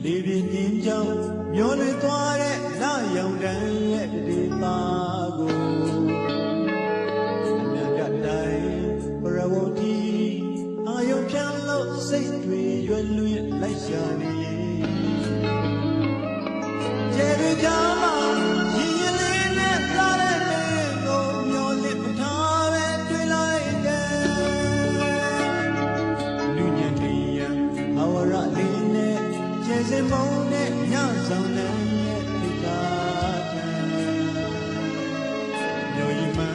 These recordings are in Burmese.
လေပြင်းပြင်းကြောင့်မျောလွင်သွားတဲ့နာရောင်တန်းရဲ့ဒေတာကိုမြတ်တိုင်းပရဝတီအာယုံဖြန်းလို့စိတ်တွေရွယ်လွင်လိုက်ရှာနေကျေတွေကြောင့်ရင်ရင်လေးနဲ့လာတဲ့မင်းကိုမျောလစ်မထားပဲတွေ့လိုက်တယ်လူညံနေရန်အဝရလေးနဲ့ကျေစင်မုံနဲ့ညဆောင်တဲ့ရဲ့ဒီကားထံမျိုးရင်မှ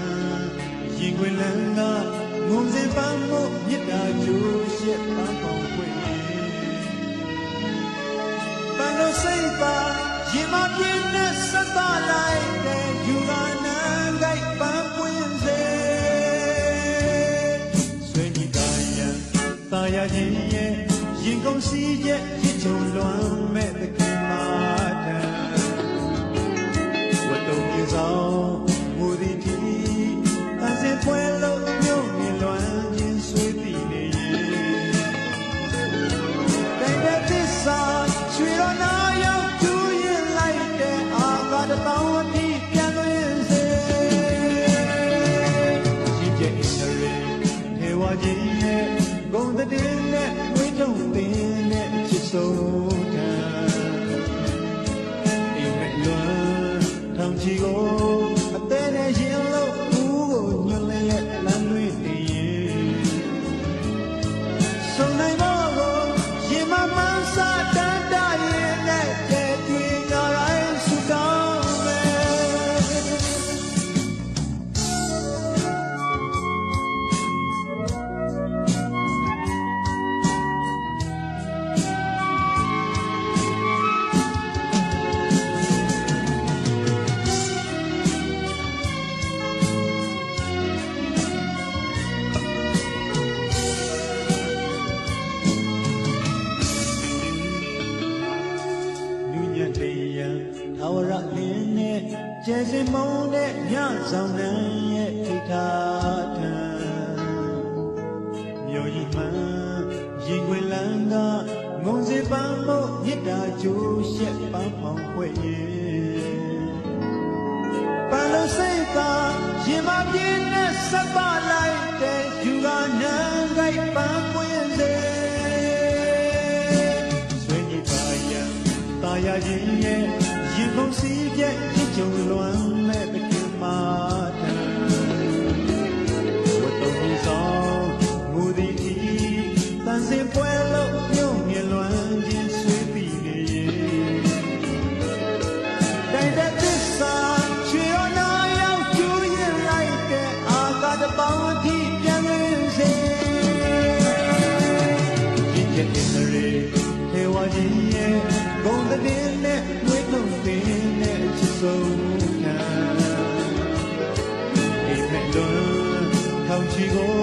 ရင်ခွင်လန်းကငုံစင်ပန်းမို့မြစ်တာကျိုးရှက်ပန်းပေါင်းခွေပန်းလို့စိတ်ပါရင်မပြင်းနဲ့ဆက်သလိုက်တဲ့ယူကနန်းကြိုက်ပန်းပွင့်စေဆွေးညီတာရန်တာယာခြင်းရဲ့ရင်ကုန်စီရဲ့ရစ်ချုံလွမ်းမဲ့တခင်မာတံဝတ်တုံမြေဆောင်မူဒီတီတန်စင်ပွဲလို့မြို့မြင်လွမ်းခြင်းဆွေးတည်နေတိုင်းတဲ့သစ္စာရွှေတော်နာရောက်သူရင်လိုက်တဲ့အာကာတတောင်းအထိပြန်လွင်စေရှိပြအင်းရယ်ထေဝကြီးရဲ့ဂုံတည်းနဲ့ဝိထုံတင်နဲ့ချစ်ဆုံးတံအိမ်မက်လွမ်းထောင်ချီကိုအသေးနဲ့ရင်လို့ဦးကိုညွှန်လဲရဲ့လမ်းလွင်နေရင်ဆုံနိုင်မောကိုရင်မမှန်းစားတန်တရင်နဲ့တဲ့တွေ့ငါရိုင်းဆူတောင်းမယ်ထာဝရလင်းနဲ့ကျဲစင်မုံနဲ့ညဆောင်နှံရဲ့ထိထားထံမြို့ကြီးမှရင်ခွင်လန်းကငုံစင်ပန်းမို့မြစ်တာကျိုးရှက်ပန်းဖောင်ခွဲ့ရဲ့ပန်းလို့စိတ်သာရင်မပြင်းနဲ့ဆက်ပါလိုက်တဲ့ယူကနန်းကြိုက်ပန်းပွင့်စေဆွေးညီပါရန်တာယာခြင်းရဲ့ရင်ကုန်စီပြည့်ချစ်ကြုံလွမ်းမဲ့တခင်မာတံဝတ်တုံမြေဆောင်မူဒီတီတန်စင်ပွဲလို့မြို့မြင်လွမ်းခြင်းဆွေးပြီးနေတိုင်းတဲ့သစ္စာချွေတော်နာရောက်ကျူးရင်လိုက်တဲ့အာကာတပေါင်းအထိပြန်ရင်းစေရင်ကျက်တင်ရေထေဝကြီးရဲ့ဂုံတည်းနဲ့ဝိထုံတင်နဲ့ချစ်ဆုံးခံအိမ်မက်လွန်ထောင်ချီကို